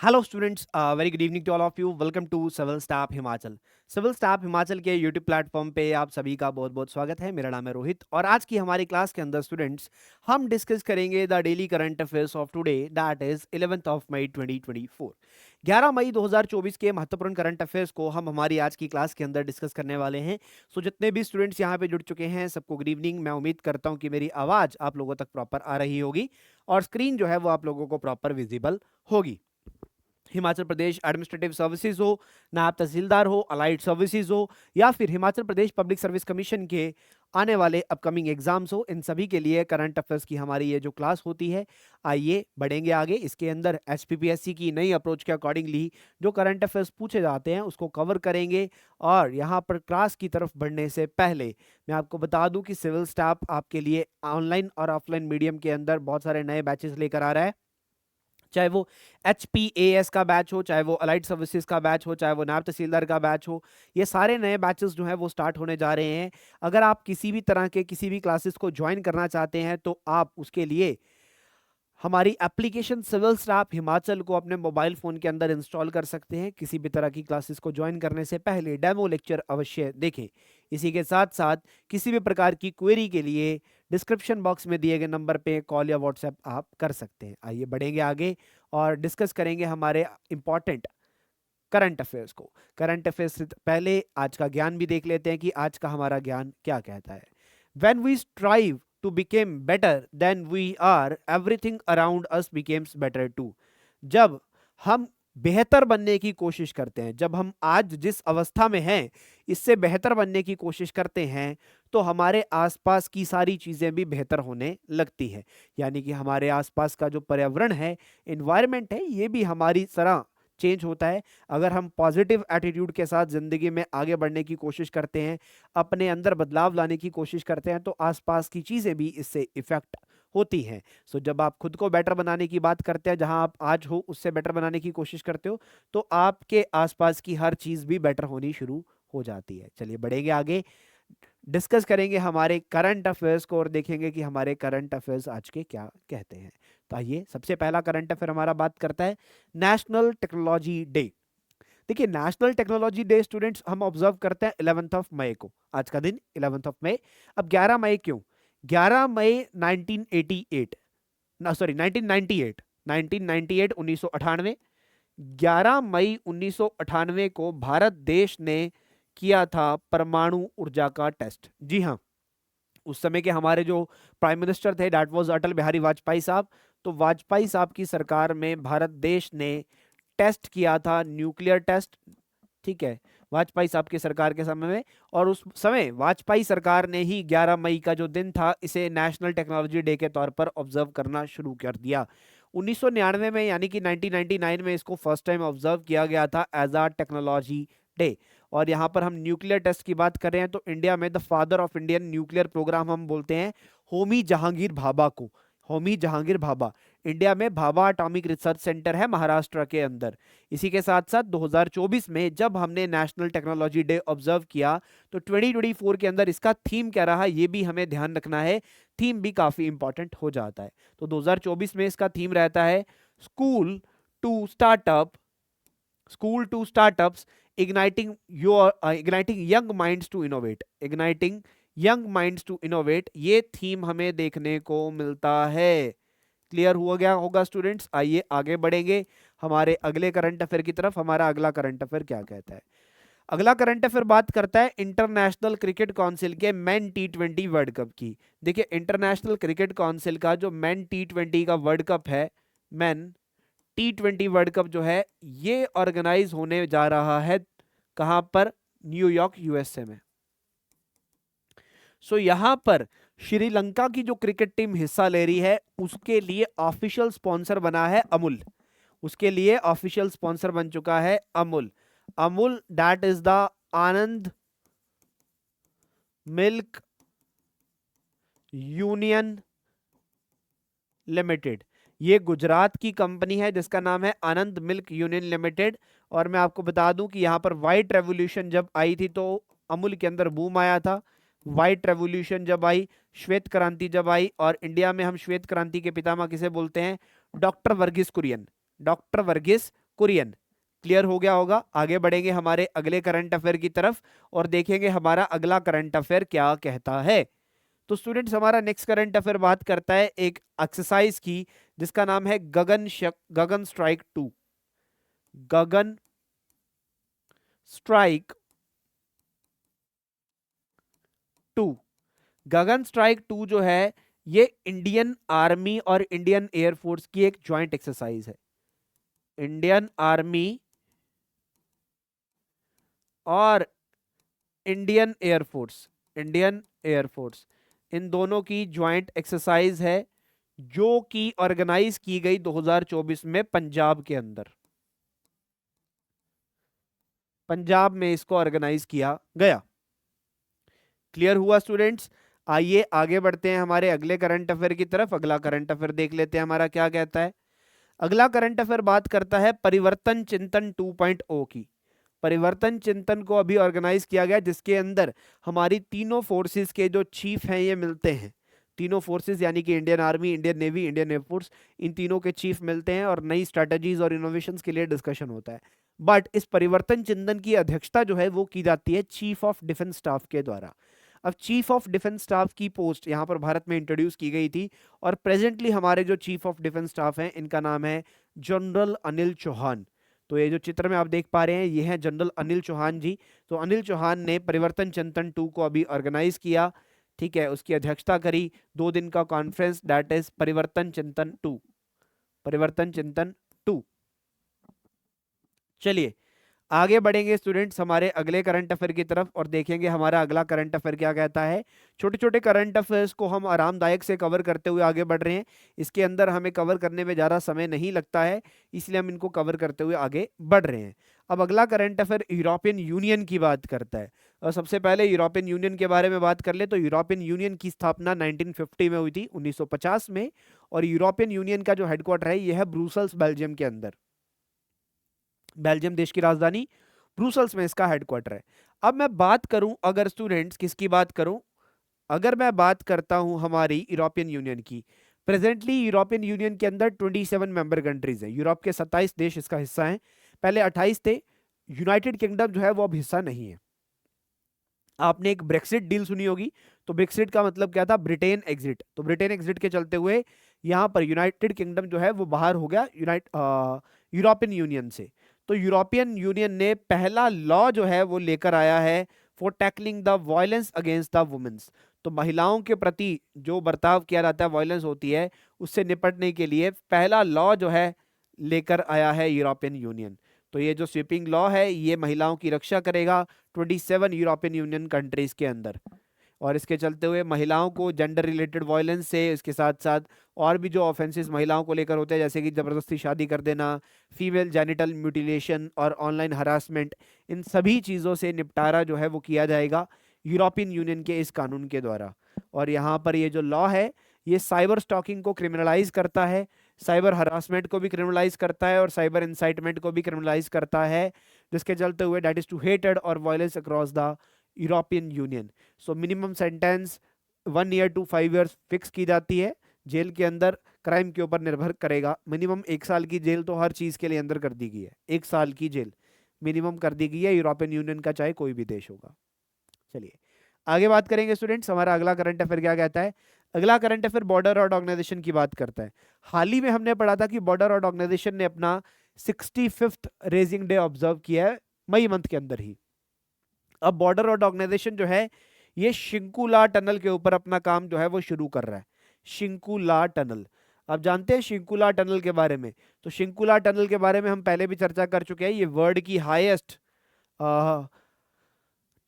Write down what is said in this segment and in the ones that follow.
Hello students, very good evening to all of you. Welcome to civil staff Himachal. Civil staff Himachal के YouTube platform पे आप सभी का बहुत बहुत स्वागत है। मेरा नाम है रोहित और आज की हमारी क्लास के अंदर स्टूडेंट्स हम डिस्कस करेंगे the daily current affairs of today, that is 11th of May 2024। 11 मई 2024 के महत्वपूर्ण करंट अफेयर्स को हम हमारी आज की क्लास के अंदर डिस्कस करने वाले हैं। सो जितने भी स्टूडेंट्स यहाँ पे जुड़ चुके हैं सबको गुड इवनिंग। मैं उम्मीद करता हूँ कि मेरी आवाज़ आप लोगों तक प्रॉपर आ रही होगी और स्क्रीन जो है वो आप लोगों को प्रॉपर विजिबल होगी। हिमाचल प्रदेश एडमिनिस्ट्रेटिव सर्विसेज हो, नायब तहसीलदार हो, अलाइड सर्विसेज हो या फिर Himachal Pradesh public service commission के आने वाले अपकमिंग एग्जाम्स हो, इन सभी के लिए करंट अफेयर्स की हमारी ये जो क्लास होती है, आइए बढ़ेंगे आगे। इसके अंदर एचपीपीएससी की नई अप्रोच के अकॉर्डिंगली जो करंट अफेयर्स पूछे जाते हैं उसको कवर करेंगे। और यहाँ पर क्लास की तरफ बढ़ने से पहले मैं आपको बता दूं कि सिविल स्टाफ आपके लिए ऑनलाइन और ऑफलाइन मीडियम के अंदर बहुत सारे नए बैचेस लेकर आ रहा है। चाहे वो HPAS का बैच हो, चाहे वो अलाइड सर्विसेज का बैच हो, चाहे वो नायब तहसीलदार का बैच हो, ये सारे नए बैचेस जो हैं वो स्टार्ट होने जा रहे हैं। अगर आप किसी भी तरह के किसी भी क्लासेस को ज्वाइन करना चाहते हैं तो आप उसके लिए हमारी एप्लीकेशन सिविल स्टाफ हिमाचल को अपने मोबाइल फोन के अंदर इंस्टॉल कर सकते हैं। किसी भी तरह की क्लासेस को ज्वाइन करने से पहले डेमो लेक्चर अवश्य देखें। इसी के साथ साथ किसी भी प्रकार की क्वेरी के लिए डिस्क्रिप्शन बॉक्स में दिए गए नंबर पे कॉल या व्हाट्सएप आप कर सकते हैं। आइए बढ़ेंगे आगे और डिस्कस करेंगे हमारे इंपॉर्टेंट करंट अफेयर्स को। करंट अफेयर्स से पहले आज का ज्ञान भी देख लेते हैं कि आज का हमारा ज्ञान क्या कहता है। When we strive to become better than we are, everything around us becomes better too. जब हम बेहतर बनने की कोशिश करते हैं, जब हम आज जिस अवस्था में हैं इससे बेहतर बनने की कोशिश करते हैं तो हमारे आसपास की सारी चीज़ें भी बेहतर होने लगती है। यानी कि हमारे आसपास का जो पर्यावरण है, एनवायरनमेंट है, ये भी हमारी तरह चेंज होता है। अगर हम पॉजिटिव एटीट्यूड के साथ ज़िंदगी में आगे बढ़ने की कोशिश करते हैं, अपने अंदर बदलाव लाने की कोशिश करते हैं, तो आसपास की चीज़ें भी इससे इफ़ेक्ट होती हैं। सो जब आप खुद को बेटर बनाने की बात करते हैं, जहां आप आज हो उससे बेटर बनाने की कोशिश करते हो, तो आपके आसपास की हर चीज़ भी बेटर होनी शुरू हो जाती है। चलिए बढ़ेंगे आगे, डिस्कस करेंगे हमारे करंट अफेयर्स को और देखेंगे कि हमारे करंट अफेयर्स आज के क्या कहते हैं। तो आइए, सबसे पहला करंट अफेयर हमारा बात करता है नेशनल टेक्नोलॉजी डे। देखिए, नेशनल टेक्नोलॉजी डे स्टूडेंट्स हम ऑब्जर्व करते हैं 11th ऑफ मई को। आज का दिन 11th ऑफ मई। अब 11 मई क्यों? 11 मई 1988 ना, सॉरी 1998, 1998 11 मई 1998 को भारत देश ने किया था परमाणु ऊर्जा का टेस्ट। जी हाँ, उस समय के हमारे जो प्राइम मिनिस्टर थे दैट वाज अटल बिहारी वाजपेयी साहब। तो वाजपेयी साहब की सरकार में भारत देश ने टेस्ट किया था, न्यूक्लियर टेस्ट। ठीक है, वाजपेयी साहब की सरकार के समय में। और उस समय वाजपेयी सरकार ने ही 11 मई का जो दिन था इसे नेशनल टेक्नोलॉजी डे के तौर पर ऑब्जर्व करना शुरू कर दिया। 1999 में यानी कि 1999 में इसको फर्स्ट टाइम ऑब्जर्व किया गया था एज अ टेक्नोलॉजी डे। और यहाँ पर हम न्यूक्लियर टेस्ट की बात कर रहे हैं तो इंडिया में the father of Indian nuclear programme हम बोलते हैं होमी जहांगीर भाभा को। होमी जहांगीर भाभा, इंडिया में भाभा एटॉमिक रिसर्च सेंटर है महाराष्ट्र के अंदर। इसी के साथ साथ 2024 में जब हमने नेशनल टेक्नोलॉजी डे ऑब्जर्व किया तो 2024 के अंदर इसका थीम क्या रहा ये भी हमें ध्यान रखना है। थीम भी काफी इंपॉर्टेंट हो जाता है। तो 2024 में इसका थीम रहता है school to startup, school to startups, igniting young minds to innovate, igniting young minds to innovate, ये थीम हमें देखने को मिलता है। क्लियर हुआ गया होगा स्टूडेंट्स। आइए आगे बढ़ेंगे हमारे अगले करंट अफेयर की तरफ। हमारा अगला करंट अफेयर क्या कहता है? अगला करंट अफेयर बात करता है इंटरनेशनल क्रिकेट काउंसिल के मैन T20 वर्ल्ड कप की। देखिए, इंटरनेशनल क्रिकेट काउंसिल का जो मैन T20 का वर्ल्ड कप है, मैन T20 वर्ल्ड कप जो है ये ऑर्गेनाइज होने जा रहा है कहां पर? न्यूयॉर्क यूएसए में। सो यहां पर श्रीलंका की जो क्रिकेट टीम हिस्सा ले रही है उसके लिए ऑफिशियल स्पॉन्सर बना है अमूल। उसके लिए ऑफिशियल स्पॉन्सर बन चुका है Amul. Amul that is the Anand milk union limited. ये गुजरात की कंपनी है जिसका नाम है आनंद मिल्क यूनियन लिमिटेड। और मैं आपको बता दूं कि यहां पर व्हाइट रेवोल्यूशन जब आई थी तो अमूल के अंदर बूम आया था। व्हाइट रेवोल्यूशन जब आई, श्वेत क्रांति जब आई, और इंडिया में हम श्वेत क्रांति के पितामह किसे बोलते हैं? Doctor Varghese Kurien. Doctor Varghese Kurien. Clear हो गया होगा। आगे बढ़ेंगे हमारे अगले करंट अफेयर की तरफ और देखेंगे हमारा अगला करंट अफेयर क्या कहता है। तो स्टूडेंट्स हमारा नेक्स्ट करंट अफेयर बात करता है एक एक्सरसाइज की जिसका नाम है गगन स्ट्राइक 2। गगन स्ट्राइक 2। गगन स्ट्राइक 2 जो है ये इंडियन आर्मी और इंडियन एयरफोर्स की एक ज्वाइंट एक्सरसाइज है। इंडियन आर्मी और इंडियन एयरफोर्स इन दोनों की ज्वाइंट एक्सरसाइज है जो कि ऑर्गेनाइज की गई 2024 में पंजाब के अंदर। पंजाब में इसको ऑर्गेनाइज किया गया। क्लियर हुआ स्टूडेंट्स। आइए आगे बढ़ते हैं हमारे अगले करंट अफेयर की तरफ। अगला करंट अफेयर देख लेते हैं हमारा क्या कहता है। अगला करंट अफेयर बात करता है परिवर्तन चिंतन 2.0 की। परिवर्तन चिंतन को अभी ऑर्गेनाइज किया गया जिसके अंदर हमारी तीनों फोर्सेस के जो चीफ हैं ये मिलते हैं। तीनों फोर्सेस यानी कि Indian Army, Indian Navy, Indian air force, इन तीनों के चीफ मिलते हैं और नई स्ट्रेटजीज और इनोवेशंस के लिए डिस्कशन होता है। बट इस परिवर्तन चिंतन की अध्यक्षता जो है वो की जाती है चीफ ऑफ डिफेंस स्टाफ के द्वारा। अब चीफ ऑफ डिफेंस स्टाफ की पोस्ट यहाँ पर भारत में इंट्रोड्यूस की गई थी और प्रेजेंटली हमारे जो चीफ ऑफ डिफेंस स्टाफ हैं इनका नाम है जनरल अनिल चौहान। तो ये जो चित्र में आप देख पा रहे हैं ये है जनरल अनिल चौहान जी। तो अनिल चौहान ने परिवर्तन चिंतन 2 को अभी ऑर्गेनाइज किया, ठीक है, उसकी अध्यक्षता करी। 2 दिन का कॉन्फ्रेंस दैट इज परिवर्तन चिंतन 2। परिवर्तन चिंतन 2। चलिए आगे बढ़ेंगे स्टूडेंट्स हमारे अगले करंट अफेयर की तरफ और देखेंगे हमारा अगला करंट अफेयर क्या कहता है। छोटे छोटे करंट अफेयर्स को हम आरामदायक से कवर करते हुए आगे बढ़ रहे हैं। इसके अंदर हमें कवर करने में ज़्यादा समय नहीं लगता है, इसलिए हम इनको कवर करते हुए आगे बढ़ रहे हैं। अब अगला करंट अफेयर यूरोपियन यूनियन की बात करता है। और सबसे पहले यूरोपियन यूनियन के बारे में बात कर ले तो यूरोपियन यूनियन की स्थापना 1950 में हुई थी, 1950 में। और यूरोपियन यूनियन का जो हेडक्वार्टर है यह है ब्रुसेल्स, बेल्जियम के अंदर। बेल्जियम देश की राजधानी ब्रुसेल्स में इसका हेडक्वार्टर है। अब मैं बात करूं अगर स्टूडेंट्स किसकी बात करूं, अगर मैं बात करता हूं हमारी यूरोपियन यूनियन की। प्रेजेंटली यूरोपियन यूनियन के अंदर 27 मेंबर कंट्रीज हैं। यूरोप के 27 देश इसका हिस्सा हैं। पहले 28 थे। यूनाइटेड किंगडम जो है वो अब हिस्सा नहीं है। आपने एक ब्रेक्सिट डील सुनी होगी। तो ब्रेक्सिट का मतलब क्या था, ब्रिटेन एग्जिट। तो ब्रिटेन एग्जिट के चलते हुए यहाँ पर यूनाइटेड किंगडम जो है वो बाहर हो गया यूरोपियन यूनियन से। तो यूरोपियन यूनियन ने पहला लॉ जो है वो लेकर आया है for tackling the violence against the women's. तो महिलाओं के प्रति जो बर्ताव किया जाता है, वायलेंस होती है, उससे निपटने के लिए पहला लॉ जो है लेकर आया है यूरोपियन यूनियन। तो ये जो स्वीपिंग लॉ है ये महिलाओं की रक्षा करेगा 27 यूरोपियन यूनियन कंट्रीज के अंदर। और इसके चलते हुए महिलाओं को जेंडर रिलेटेड वायलेंस से, इसके साथ साथ और भी जो ऑफेंसेस महिलाओं को लेकर होते हैं जैसे कि ज़बरदस्ती शादी कर देना, फीमेल जेनिटल म्यूटिलेशन और ऑनलाइन हरासमेंट, इन सभी चीज़ों से निपटारा जो है वो किया जाएगा यूरोपियन यूनियन के इस कानून के द्वारा। और यहाँ पर ये जो लॉ है ये साइबर स्टॉकिंग को क्रिमिनलाइज करता है, साइबर हरासमेंट को भी क्रिमिनलाइज करता है और साइबर इंसाइटमेंट को भी क्रिमिनलाइज करता है, जिसके चलते हुए दैट इज टू हेटेड और violence across the European union. So minimum sentence 1 year to 5 years fix की जाती है जेल के अंदर। क्राइम के ऊपर निर्भर करेगा। मिनिमम 1 साल की जेल तो हर चीज़ के लिए अंदर कर दी गई है। 1 साल की जेल मिनिमम कर दी गई है यूरोपियन यूनियन का, चाहे कोई भी देश होगा। चलिए आगे बात करेंगे स्टूडेंट्स हमारा अगला करंट अफेयर क्या कहता है। अगला current affair border road organisation की बात करता है। हाल ही में हमने पढ़ा था कि बॉर्डर रोड ऑर्गेनाइजेशन ने अपना 65th रेजिंग डे ऑब्जर्व किया है मई मंथ के अंदर ही। अब बॉर्डर रोड ऑर्गेनाइजेशन जो है ये शिंकुला टनल के ऊपर अपना काम जो है वो शुरू कर रहा है। शिंकुला टनल, आप जानते हैं शिंकुला टनल के बारे में। तो शिंकुला टनल के बारे में हम पहले भी चर्चा कर चुके हैं। ये वर्ल्ड की हाईएस्ट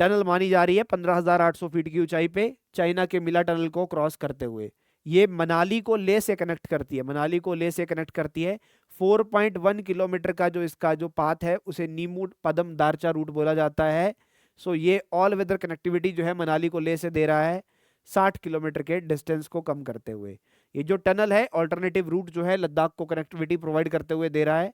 टनल मानी जा रही है 15,800 फीट की ऊंचाई पे, चाइना के मिला टनल को क्रॉस करते हुए। ये मनाली को लेह से कनेक्ट करती है, मनाली को लेह से कनेक्ट करती है। 4.1 किलोमीटर का जो इसका जो पाथ है उसे नीमू पदम दारचा रूट बोला जाता है। सो ये ऑल वेदर कनेक्टिविटी जो है मनाली को लेह से दे रहा है 60 किलोमीटर के डिस्टेंस को कम करते हुए। ये जो टनल है ऑल्टरनेटिव रूट जो है लद्दाख को कनेक्टिविटी प्रोवाइड करते हुए दे रहा है।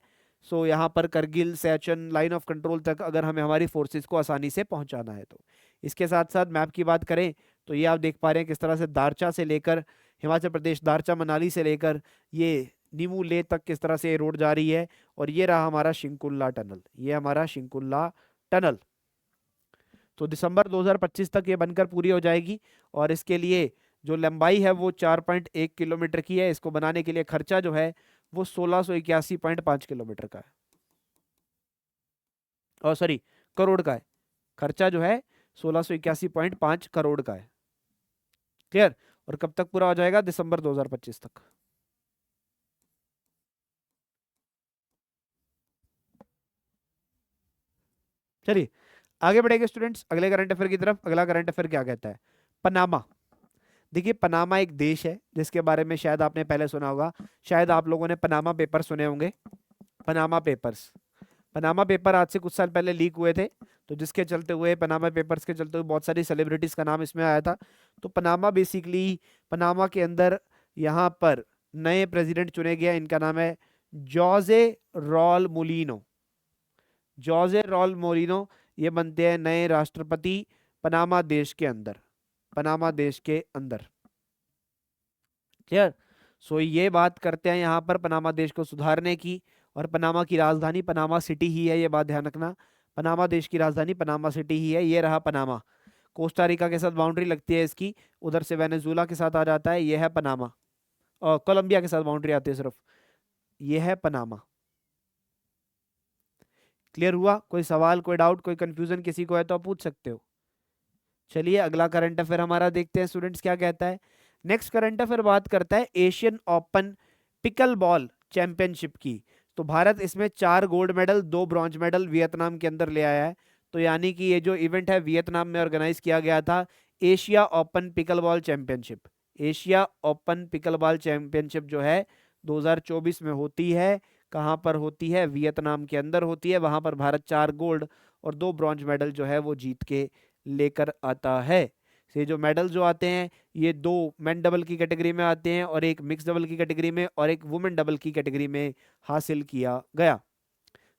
सो यहाँ पर Kargil, Siachen line of control तक अगर हमें हमारी फोर्सेस को आसानी से पहुँचाना है तो। इसके साथ साथ मैप की बात करें तो ये आप देख पा रहे हैं किस तरह से दारचा से लेकर हिमाचल प्रदेश, दारचा मनाली से लेकर ये नीमू ले तक किस तरह से ये रोड जा रही है। और ये रहा हमारा शिंकुल्ला टनल, ये हमारा शिंकुल्ला टनल। तो दिसंबर 2025 तक ये बनकर पूरी हो जाएगी। और इसके लिए जो लंबाई है वो 4.1 किलोमीटर की है। इसको बनाने के लिए खर्चा जो है वो 1681.5 किलोमीटर का है, और सॉरी, करोड़ का है। खर्चा जो है 1681.5 करोड़ का है। क्लियर। और कब तक पूरा हो जाएगा? दिसंबर 2025 तक। चलिए आगे बढ़ेंगे स्टूडेंट्स अगले करंट अफेयर की तरफ। अगला करंट अफेयर क्या कहता है? पनामा। देखिए पनामा एक देश है जिसके बारे में शायद आपने पहले सुना होगा। शायद आप लोगों ने पनामा पेपर सुने होंगे। पनामा पेपर्स, पनामा पेपर आज से कुछ साल पहले लीक हुए थे, तो जिसके चलते हुए पनामा पेपर्स के चलते हुए बहुत सारी सेलिब्रिटीज का नाम इसमें आया था। तो पनामा बेसिकली, पनामा के अंदर यहाँ पर नए प्रेसिडेंट चुने गए। इनका नाम है जॉजे रॉल मोलिनो। जॉजे रॉल मोलिनो ये बनते हैं नए राष्ट्रपति पनामा देश के अंदर, पनामा देश के अंदर। क्लियर। सो ये बात करते हैं यहाँ पर पनामा देश को सुधारने की। और पनामा की राजधानी पनामा सिटी ही है, ये बात ध्यान रखना। पनामा देश की राजधानी पनामा सिटी ही है। ये रहा पनामा। कोस्टा रिका के साथ बाउंड्री लगती है इसकी, उधर से वेनेजुला के साथ आ जाता है। ये है पनामा। और कोलंबिया के साथ बाउंड्री आती है सिर्फ। ये है पनामा। क्लियर हुआ? कोई सवाल, कोई डाउट, कोई कंफ्यूजन किसी को है तो आप पूछ सकते हो। चलिए अगला करंट अफेयर हमारा देखते हैं स्टूडेंट्स क्या कहता है। नेक्स्ट करंट अफेयर बात करता है Asian open pickle ball championship की। तो भारत इसमें 4 gold medal 2 bronze medal Vietnam के अंदर ले आया है। तो यानी कि ये जो इवेंट है वियतनाम में ऑर्गेनाइज किया गया था, Asia open pickle ball championship. Asia open pickle ball championship जो है 2024 में होती है। कहाँ पर होती है? वियतनाम के अंदर होती है। वहां पर भारत 4 गोल्ड और 2 ब्रॉन्ज मेडल जो है वो जीत के लेकर आता है। ये जो मेडल जो आते हैं ये 2 मेन डबल की कैटेगरी में आते हैं और एक मिक्स डबल की कैटेगरी में और एक वुमेन डबल की कैटेगरी में हासिल किया गया।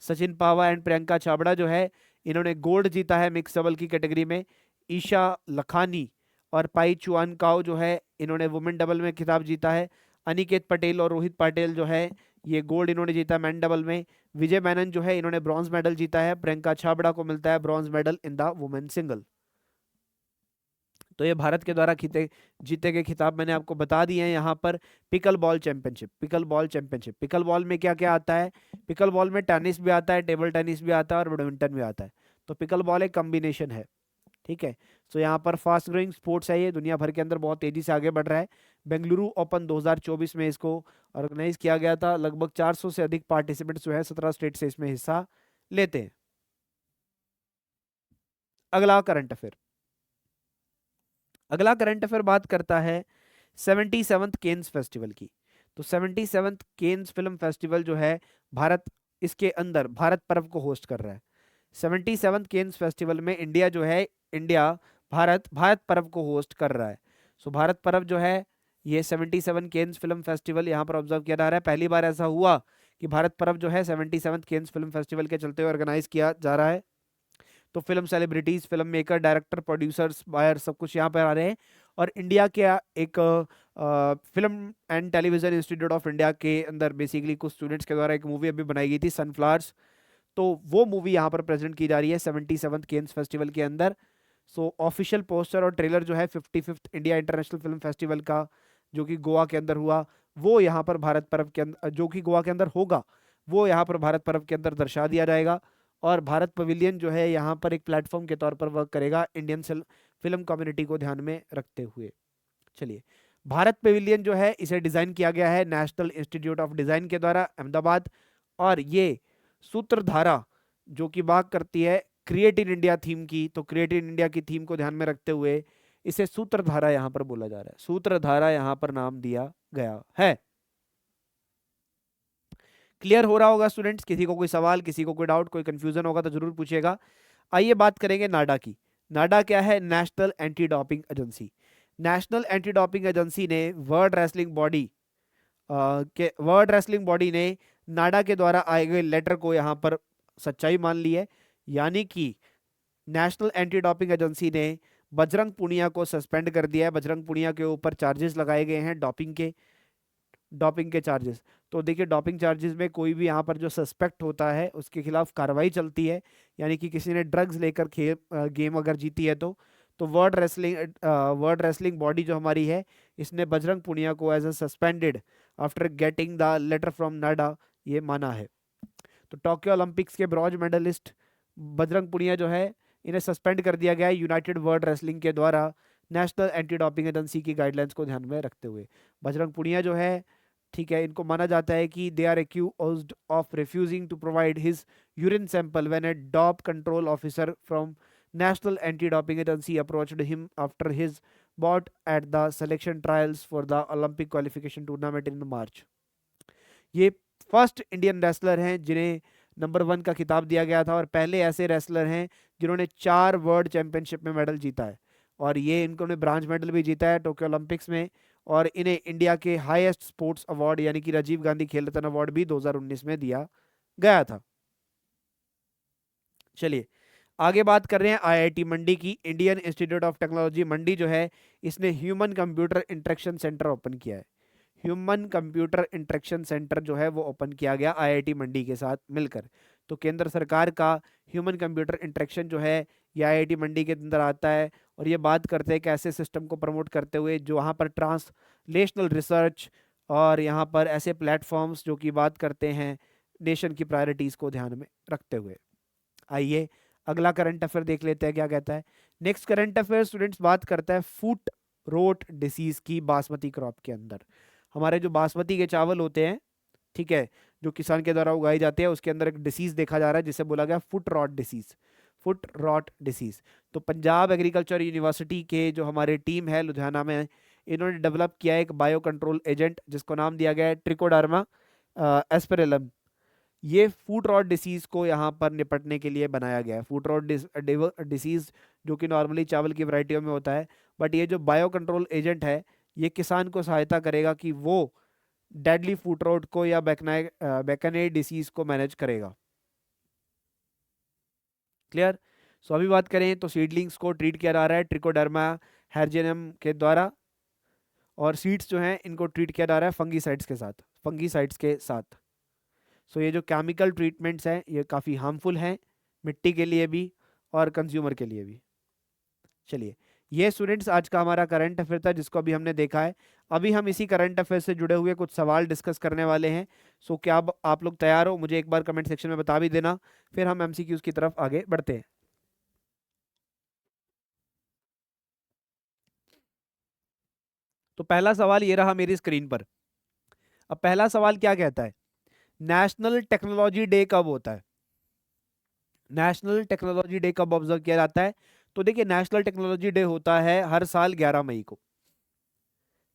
सचिन पावा एंड प्रियंका छाबड़ा जो है इन्होंने गोल्ड जीता है मिक्स डबल की कैटेगरी में। ईशा लखानी और पाई चुआन काओ जो है इन्होंने वुमेन डबल में खिताब जीता है। अनिकेत पटेल और रोहित पाटिल जो है ये गोल्ड इन्होंने जीता मैन डबल में। विजय मैनन जो है इन्होंने ब्रॉन्ज मेडल जीता है। प्रियंका छाबड़ा को मिलता है bronze medal in the women single. तो ये भारत के द्वारा जीते गए खिताब मैंने आपको बता दिए हैं यहाँ पर। Pickle ball championship, pickle ball championship. Pickle ball में क्या क्या आता है? पिकल बॉल में टेनिस भी आता है, टेबल टेनिस भी आता है और बैडमिंटन भी आता है। तो पिकल बॉल एक कॉम्बिनेशन है। ठीक है। तो यहाँ पर फास्ट ग्रोइंग स्पोर्ट्स है, ये दुनिया भर के अंदर बहुत तेजी से आगे बढ़ रहा है। बेंगलुरु ओपन 2024 में इसको ऑर्गेनाइज किया गया था। लगभग 400 से अधिक पार्टिसिपेंट्स जो है 17 स्टेट से इसमें हिस्सा लेते हैं। अगला करंट अफेयर, अगला करंट अफेयर बात करता है 77th केन्स फेस्टिवल की। तो 77th केन्स फिल्म फेस्टिवल जो है भारत इसके अंदर भारत पर्व को होस्ट कर रहा है। 77th केन्स फेस्टिवल में इंडिया जो है, इंडिया भारत पर्व को होस्ट कर रहा है। सो भारत पर्व जो है ये 77 केन्स फिल्म फेस्टिवल यहाँ पर ऑब्जर्व किया जा रहा है। पहली बार ऐसा हुआ कि भारत पर्व जो है 77th केन्स फिल्म फेस्टिवल के चलते हुए ऑर्गेनाइज किया जा रहा है। तो film celebrities, film maker, director, producers, buyer सब कुछ यहाँ पर आ रहे हैं। और इंडिया के एक film and television institute of India के अंदर बेसिकली कुछ स्टूडेंट्स के द्वारा एक मूवी अभी बनाई गई थी सनफ्लावर्स। तो वो मूवी यहाँ पर प्रेजेंट की जा रही है 77th केन्स फेस्टिवल के अंदर। सो ऑफिशियल पोस्टर और ट्रेलर जो है 55th India international film festival का जो कि गोवा के अंदर हुआ, वो यहाँ पर भारत पर्व के अंदर, जो कि गोवा के अंदर होगा, वो यहाँ पर भारत पर्व के अंदर दर्शा दिया जाएगा। और भारत पवेलियन जो है यहाँ पर एक प्लेटफॉर्म के तौर पर वर्क करेगा इंडियन फिल्म कम्युनिटी को ध्यान में रखते हुए। चलिए, भारत पवेलियन जो है इसे डिजाइन किया गया है नेशनल इंस्टीट्यूट ऑफ डिजाइन के द्वारा अहमदाबाद। और ये सूत्रधारा जो कि बात करती है क्रिएट इन इंडिया थीम की, तो क्रिएट इन इंडिया की थीम को ध्यान में रखते हुए इसे सूत्रधारा यहां पर बोला जा रहा है। सूत्रधारा यहां पर नाम दिया गया है। क्लियर हो रहा होगा स्टूडेंट्स? किसी को कोई सवाल, किसी को कोई डाउट, कोई कंफ्यूजन होगा तो जरूर पूछेगा। आइए बात करेंगे नाडा की। नाडा क्या है? National anti doping agency. National anti doping agency ने वर्ल्ड रेसलिंग बॉडी ने नाडा के द्वारा आए गए लेटर को यहां पर सच्चाई मान ली है। यानी कि नेशनल एंटी डोपिंग एजेंसी ने बजरंग पुनिया को सस्पेंड कर दिया है। बजरंग पुनिया के ऊपर चार्जेस लगाए गए हैं डोपिंग के। डॉपिंग के चार्जेस। तो देखिए डॉपिंग चार्जेस में कोई भी यहाँ पर जो सस्पेक्ट होता है उसके खिलाफ कार्रवाई चलती है, यानी कि किसी ने ड्रग्स लेकर खेल गेम अगर जीती है तो वर्ल्ड रेसलिंग बॉडी जो हमारी है, इसने बजरंग पुनिया को as a suspended after getting the letter from NADA ये माना है। तो टोक्यो ओलंपिक्स के ब्रॉन्ज मेडलिस्ट बजरंग पुनिया जो है, इन्हें सस्पेंड कर दिया गया है यूनाइटेड वर्ल्ड रेसलिंग के द्वारा नेशनल एंटी डोपिंग एजेंसी की गाइडलाइंस को ध्यान में रखते हुए। बजरंग पुनिया जो है, ठीक है, इनको माना जाता है कि they are accused of refusing to provide his urine sample when a dope control officer from National anti doping Agency approached him after his bout at the selection trials for the Olympic qualification tournament in March. ये first Indian wrestler हैं जिन्हें number 1 का खिताब दिया गया था, और पहले ऐसे रेसलर हैं जिन्होंने 4 वर्ल्ड चैंपियनशिप में मेडल जीता है, और ये इन्होंने ब्रांज मेडल भी जीता है टोक्यो ओलंपिक्स में। और इन्हें इंडिया के हाईएस्ट स्पोर्ट्स अवार्ड यानी कि राजीव गांधी खेल रत्न अवार्ड भी 2019 में दिया गया था। चलिए आगे बात कर रहे हैं आईआईटी मंडी की। इंडियन इंस्टीट्यूट ऑफ टेक्नोलॉजी मंडी जो है, इसने human Computer interaction centre open किया है। ह्यूमन कंप्यूटर इंटरेक्शन सेंटर जो है वो ओपन किया गया आईआईटी मंडी के साथ मिलकर। तो केंद्र सरकार का ह्यूमन कंप्यूटर इंटरेक्शन जो है ये आईआईटी मंडी के अंदर आता है, और ये बात करते हैं कि ऐसे सिस्टम को प्रमोट करते हुए जो वहाँ पर ट्रांसलेशनल रिसर्च और यहाँ पर ऐसे प्लेटफॉर्म्स जो कि बात करते हैं नेशन की प्रायोरिटीज़ को ध्यान में रखते हुए। आइए अगला करंट अफेयर देख लेते हैं क्या कहता है। नेक्स्ट करंट अफेयर स्टूडेंट्स बात करता है फुट रोट डिसीज की बासमती क्रॉप के अंदर। हमारे जो बासमती के चावल होते हैं, ठीक है, जो किसान के द्वारा उगाए जाते हैं, उसके अंदर एक डिसीज देखा जा रहा है जिसे बोला गया foot rot disease. Foot rot disease तो पंजाब एग्रीकल्चर यूनिवर्सिटी के जो हमारे टीम है लुधियाना में, इन्होंने डेवलप किया एक बायो कंट्रोल एजेंट जिसको नाम दिया गया है ट्रिकोडर्मा एस्पेरेलम। ये फूड रॉट डिसीज़ को यहाँ पर निपटने के लिए बनाया गया है। फूड रॉट डिसीज़ जो कि नॉर्मली चावल की वैरायटियों में होता है, बट ये जो बायो कंट्रोल एजेंट है ये किसान को सहायता करेगा कि वो डेडली फूड रॉट को या बैकनाई डिसीज़ को मैनेज करेगा। क्लियर। सो अभी बात करें तो सीडलिंग्स को ट्रीट किया जा रहा है ट्रिकोडर्मा हेर्जेनम के द्वारा, और सीड्स जो हैं इनको ट्रीट किया जा रहा है फंगीसाइड्स के साथ। सो ये जो केमिकल ट्रीटमेंट्स हैं ये काफ़ी हार्मफुल हैं मिट्टी के लिए भी और कंज्यूमर के लिए भी। चलिए ये स्टूडेंट्स आज का हमारा करंट अफेयर था जिसको अभी हमने देखा है। अभी हम इसी करंट अफेयर से जुड़े हुए कुछ सवाल डिस्कस करने वाले हैं। सो क्या आप लोग तैयार हो? मुझे एक बार कमेंट सेक्शन में बता भी देना, फिर हम एमसीक्यूज की तरफ आगे बढ़ते हैं। तो पहला सवाल ये रहा मेरी स्क्रीन पर। अब पहला सवाल क्या कहता है, नेशनल टेक्नोलॉजी डे कब होता है? नेशनल टेक्नोलॉजी डे कब ऑब्जर्व किया जाता है? तो देखिए नेशनल टेक्नोलॉजी डे होता है हर साल 11 मई को।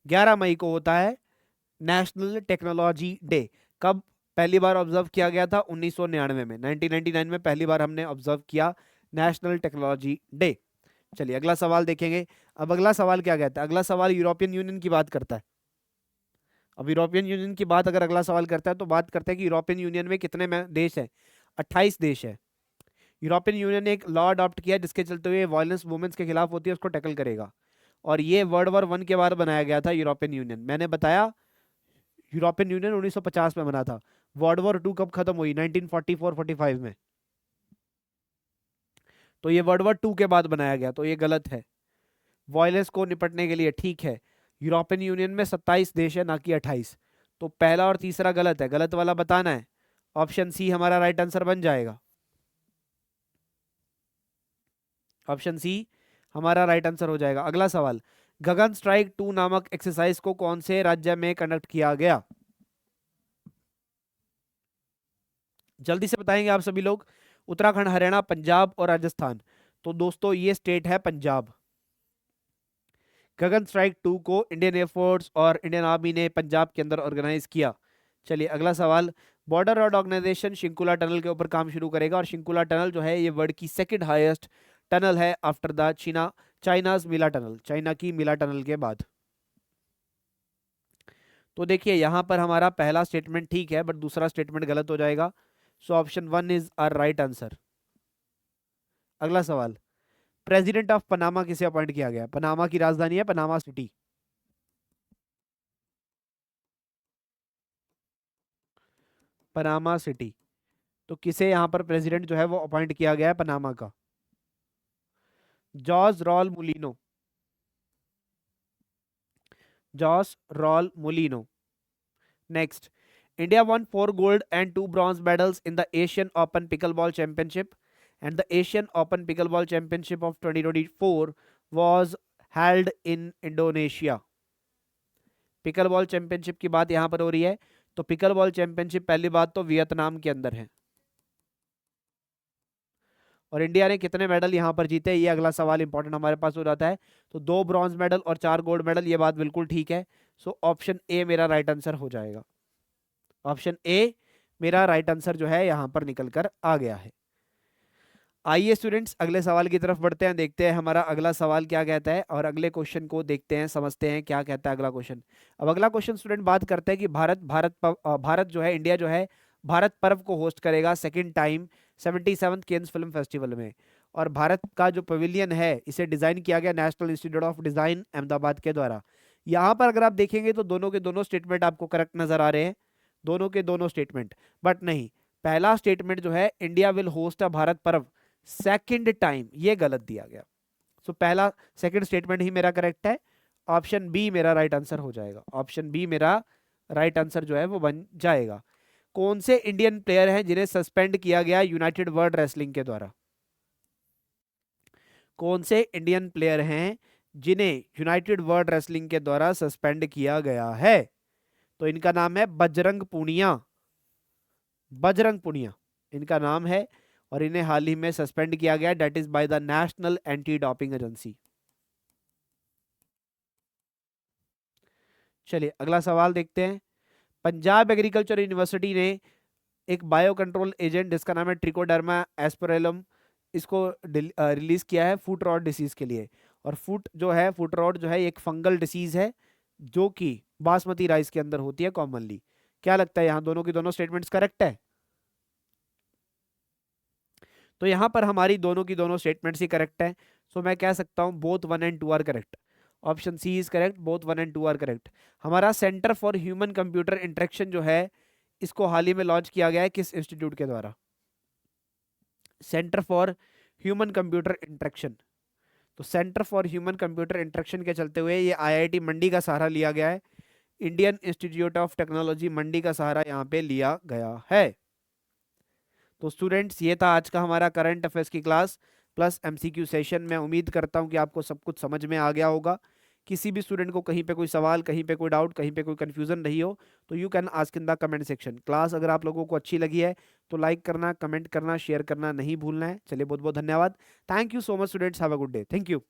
11 मई को होता है नेशनल टेक्नोलॉजी डे। कब पहली बार ऑब्जर्व किया गया था? 1999 में, 1999 में पहली बार हमने ऑब्जर्व किया नेशनल टेक्नोलॉजी डे। चलिए अगला सवाल देखेंगे। अब अगला सवाल क्या कहता है? अगला सवाल यूरोपियन यूनियन की बात करता है। अब यूरोपियन यूनियन की बात अगर अगला सवाल करता है तो बात करते हैं कि यूरोपियन यूनियन में कितने देश हैं? 28 देश है। यूरोपियन यूनियन ने एक लॉ अडॉप्ट किया जिसके चलते हुए वायलेंस वुमेन्स के खिलाफ होती है उसको टैकल करेगा, और ये वर्ल्ड वॉर 1 के बाद बनाया गया था यूरोपियन यूनियन। मैंने बताया यूरोपियन यूनियन 1950 में बना था। वर्ल्ड वॉर 2 कब खत्म हुई? 1944-45 में। तो ये वर्ल्ड वॉर 2 के बाद बनाया गया, तो ये गलत है। वायलेंस को निपटने के लिए, ठीक है, यूरोपियन यूनियन में 27 देश है ना कि 28। तो पहला और तीसरा गलत है, गलत वाला बताना है। ऑप्शन सी हमारा राइट आंसर बन जाएगा। ऑप्शन सी हमारा राइट आंसर हो जाएगा। अगला सवाल, गगन स्ट्राइक 2 नामक एक्सरसाइज को कौन से राज्य में कंडक्ट किया गया? जल्दी से बताएंगे आप सभी लोग। उत्तराखंड, हरियाणा, पंजाब और राजस्थान। तो दोस्तों ये स्टेट है पंजाब। गगन स्ट्राइक 2 को इंडियन एयरफोर्स और इंडियन आर्मी ने पंजाब के अंदर ऑर्गेनाइज किया। चलिए अगला सवाल, border road organisation Shinkula tunnel के ऊपर काम शुरू करेगा, और शिंकुला टनल जो है ये वर्ल्ड की सेकंड हाईएस्ट टनल है आफ्टर द चाइनाज मिला टनल, चाइना की मिला टनल के बाद। तो देखिए यहां पर हमारा पहला स्टेटमेंट ठीक है बट दूसरा स्टेटमेंट गलत हो जाएगा। So option 1 is are right answer. अगला सवाल, प्रेसिडेंट ऑफ पनामा किसे अपॉइंट किया गया? पनामा की राजधानी है पनामा सिटी। Panama city. तो किसे यहाँ पर प्रेसिडेंट जो है वो अपॉइंट किया गया है पनामा का? George Raul Mulino. Jose Raul Mulino. Next, India won 4 gold and 2 bronze medals in the Asian Open Pickleball Championship, and the Asian Open Pickleball Championship of 2024 was held in Indonesia. Pickleball championship की बात यहां पर हो रही है, तो pickleball championship पहली बात तो वियतनाम के अंदर है। और इंडिया ने कितने मेडल यहां पर जीते, ये अगला सवाल इंपॉर्टेंट हमारे पास हो जाता है। तो 2 ब्रॉन्ज मेडल और 4 गोल्ड मेडल, ये बात बिल्कुल ठीक है। सो ऑप्शन ए मेरा राइट आंसर हो जाएगा। ऑप्शन ए मेरा राइट आंसर जो है यहां पर निकल कर आ गया है। आइए स्टूडेंट्स अगले सवाल की तरफ बढ़ते हैं, देखते हैं हमारा अगला सवाल क्या कहता है और अगले क्वेश्चन को देखते हैं, समझते हैं क्या कहता है अगला क्वेश्चन। अब अगला क्वेश्चन स्टूडेंट बात करते हैं कि भारत जो है, इंडिया जो है, भारत पर्व को होस्ट करेगा second time 77th Cannes film festival में। और भारत का जो पवेलियन है इसे डिजाइन किया गया national institute of design Ahmedabad के द्वारा। यहाँ पर अगर आप देखेंगे तो दोनों के दोनों स्टेटमेंट आपको करेक्ट नजर आ रहे हैं, दोनों के दोनों स्टेटमेंट। बट नहीं, पहला स्टेटमेंट जो है इंडिया विल होस्ट अ भारत पर्व सेकंड टाइम, ये गलत दिया गया। सो पहला सेकंड स्टेटमेंट ही मेरा करेक्ट है। ऑप्शन बी मेरा राइट आंसर हो जाएगा। ऑप्शन बी मेरा राइट आंसर जो है वो बन जाएगा। कौन से इंडियन प्लेयर हैं जिन्हें सस्पेंड किया गया यूनाइटेड वर्ल्ड रेसलिंग के द्वारा? कौन से इंडियन प्लेयर हैं जिन्हें यूनाइटेड वर्ल्ड रेसलिंग के द्वारा सस्पेंड किया गया है? तो इनका नाम है बजरंग पुनिया। बजरंग पुनिया इनका नाम है और इन्हें हाल ही में सस्पेंड किया गया, date is by the national anti doping agency. चलिए अगला सवाल देखते हैं। पंजाब एग्रीकल्चर यूनिवर्सिटी ने एक बायो कंट्रोल एजेंट जिसका नाम है ट्रिकोडर्मा एस्पेरेलम, इसको रिलीज किया है फुट रॉट डिसीज के लिए। और फुट रॉट जो है एक फंगल डिसीज है जो कि बासमती राइस के अंदर होती है कॉमनली। क्या लगता है यहाँ दोनों की दोनों स्टेटमेंट्स करेक्ट है? तो यहां पर हमारी दोनों की दोनों स्टेटमेंट्स ही करेक्ट है। सो मैं कह सकता हूं both 1 and 2 are correct. Option C is correct, both 1 and 2 are correct. हमारा Centre for Human Computer Interaction जो है इसको हाल ही में लॉन्च किया गया है किस इंस्टीट्यूट के द्वारा? Centre for Human Computer Interaction. तो Centre for Human Computer Interaction के चलते हुए ये आईआईटी मंडी का सहारा लिया गया है। इंडियन इंस्टीट्यूट ऑफ टेक्नोलॉजी मंडी का सहारा यहाँ पे लिया गया है। तो स्टूडेंट्स ये था आज का हमारा करंट अफेयर्स की क्लास प्लस एमसीक्यू सेशन। मैं उम्मीद करता हूँ कि आपको सब कुछ समझ में आ गया होगा। किसी भी स्टूडेंट को कहीं पे कोई सवाल, कहीं पे कोई डाउट, कहीं पे कोई कंफ्यूजन रही हो तो you can ask in the comment section. Class अगर आप लोगों को अच्छी लगी है तो लाइक करना, कमेंट करना, शेयर करना नहीं भूलना है। चलिए बहुत बहुत धन्यवाद। Thank you so much students, have a good day. Thank you.